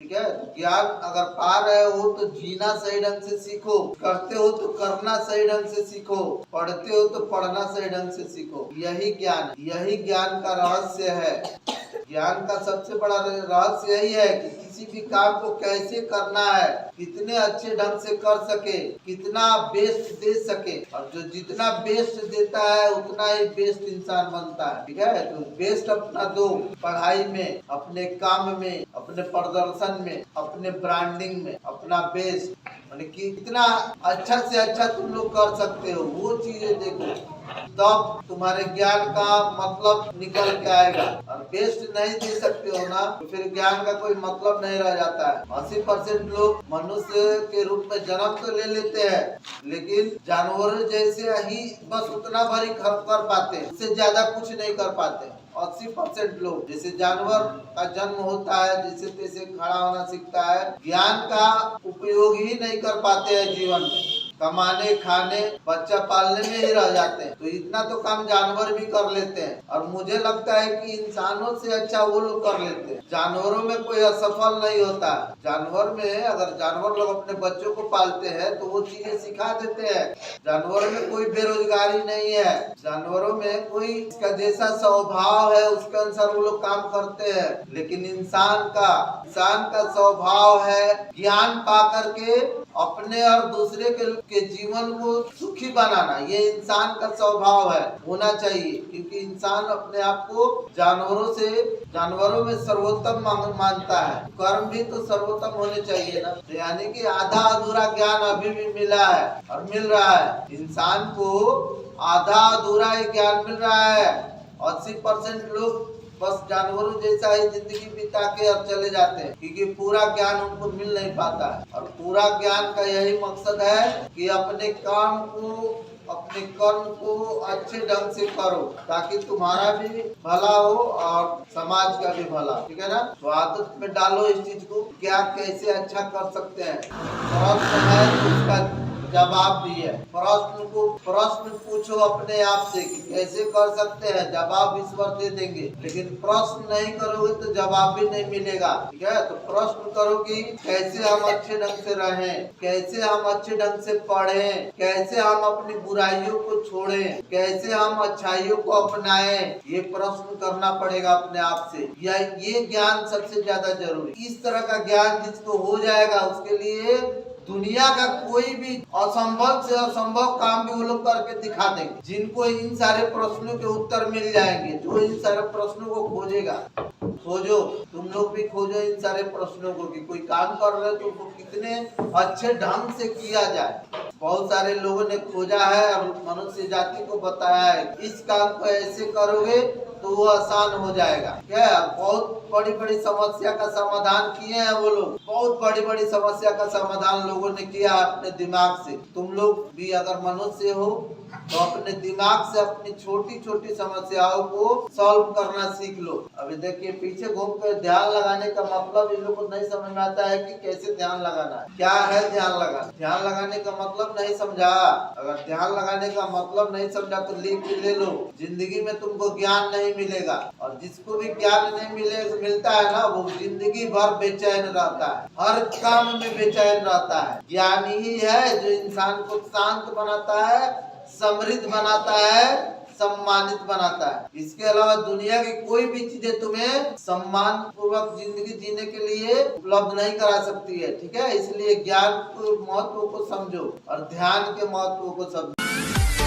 ठीक है। ज्ञान अगर पा रहे हो तो जीना सही ढंग से सीखो, करते हो तो करना सही ढंग से सीखो, पढ़ते हो तो पढ़ना सही ढंग से सीखो। यही ज्ञान, यही ज्ञान का रहस्य है। ज्ञान का सबसे बड़ा रहस्य यही है कि किसी भी काम को कैसे करना है, कितने अच्छे ढंग से कर सके, कितना बेस्ट दे सके, और जो जितना बेस्ट देता है उतना ही बेस्ट इंसान बनता है। ठीक है, तो बेस्ट अपना दो, पढ़ाई में, अपने काम में, अपने प्रदर्शन में, अपने ब्रांडिंग में, अपना बेस्ट, यानी कि कितना अच्छा से अच्छा तुम लोग कर सकते हो, वो चीजें देखो, तब तुम्हारे ज्ञान का मतलब निकल के आएगा। और बेस्ट नहीं दे सकते हो ना, तो फिर ज्ञान का कोई मतलब नहीं रह जाता है। 80% लोग मनुष्य के रूप में जन्म तो ले लेते हैं, लेकिन जानवरों जैसे ही बस उतना भरी कर पाते हैं, उससे ज्यादा कुछ नहीं कर पाते। 80% लोग जैसे जानवर का जन्म होता है, जैसे तैसे खड़ा होना सीखता है, ज्ञान का उपयोग ही नहीं कर पाते हैं जीवन में, कमाने, खाने, बच्चा पालने में ही रह जाते हैं। तो इतना तो काम जानवर भी कर लेते हैं, और मुझे लगता है कि इंसानों से अच्छा वो लोग कर लेते हैं। जानवरों में कोई असफल नहीं होता। जानवर में अगर जानवर लोग अपने बच्चों को पालते हैं तो वो चीजें सिखा देते हैं। जानवरों में कोई बेरोजगारी नहीं है, जानवरों में कोई इसका जैसा स्वभाव है उसके अनुसार वो लोग काम करते हैं। लेकिन इंसान का स्वभाव है ज्ञान पा करके अपने और दूसरे के जीवन को सुखी बनाना। ये इंसान का स्वभाव है, होना चाहिए, क्योंकि इंसान अपने आप को जानवरों में सर्वोत्तम मानता है। कर्म भी तो सर्वोत्तम होने चाहिए ना। तो यानी कि आधा अधूरा ज्ञान अभी भी मिला है और मिल रहा है इंसान को, आधा अधूरा ही ज्ञान मिल रहा है। 80% लोग बस जानवरों जैसा ही जिंदगी बिता के और चले जाते हैं, क्योंकि पूरा ज्ञान उनको मिल नहीं पाता है। और पूरा ज्ञान का यही मकसद है कि अपने काम को, अपने कर्म को अच्छे ढंग से करो, ताकि तुम्हारा भी भला हो और समाज का भी भला। ठीक है ना। तो आदत में डालो इस चीज को, क्या कैसे अच्छा कर सकते हैं। प्रश्न है तो उसका जवाब भी है। प्रश्न पूछो अपने आप से कि कैसे कर सकते हैं, जवाब ईश्वर दे देंगे। लेकिन प्रश्न नहीं करोगे तो जवाब भी नहीं मिलेगा। ठीक है, तो प्रश्न करो कि कैसे हम अच्छे ढंग से रहें, कैसे हम अच्छे ढंग से पढ़ें, कैसे हम अपनी बुराइयों को छोड़ें, कैसे हम अच्छाइयों को अपनाएं। ये प्रश्न करना पड़ेगा अपने आप से। ये ज्ञान सबसे ज्यादा जरूरी। इस तरह का ज्ञान जिसको हो जाएगा उसके लिए दुनिया का कोई भी असंभव से असंभव काम भी वो लोग करके दिखा देंगे। जिनको इन सारे प्रश्नों के उत्तर मिल जाएंगे, जो इन सारे प्रश्नों को खोजेगा, खोजो, तुम लोग भी खोजो इन सारे प्रश्नों को कि कोई काम कर रहे हो तो वो कितने अच्छे ढंग से किया जाए। बहुत सारे लोगों ने खोजा है और मनुष्य जाति को बताया है इस काम को ऐसे करोगे तो वो आसान हो जाएगा। क्या बहुत बड़ी बड़ी समस्या का समाधान किए हैं वो लोग, बहुत बड़ी बड़ी समस्या का समाधान लोगों ने किया अपने दिमाग से। तुम लोग भी अगर मनुष्य हो तो अपने दिमाग से अपनी छोटी छोटी समस्याओं को सॉल्व करना सीख लो। अभी देखिए पीछे घूम कर ध्यान लगाने का मतलब इन लोग को नहीं समझ में आता है कि कैसे ध्यान लगाना है, क्या है ध्यान लगाना। ध्यान लगाने का मतलब नहीं समझा। अगर ध्यान लगाने का मतलब नहीं समझा तो लिख के ले लो। जिंदगी में तुमको ज्ञान नहीं मिलेगा, और जिसको भी ज्ञान नहीं मिलता है ना, वो जिंदगी भर बेचैन रहता है, हर काम में बेचैन रहता है। ज्ञान ही है जो इंसान को शांत बनाता है, समृद्ध बनाता है, सम्मानित बनाता है। इसके अलावा दुनिया की कोई भी चीजें तुम्हें सम्मान पूर्वक जिंदगी जीने के लिए उपलब्ध नहीं करा सकती है। ठीक है, इसलिए ज्ञान के महत्व को समझो और ध्यान के महत्व को समझो।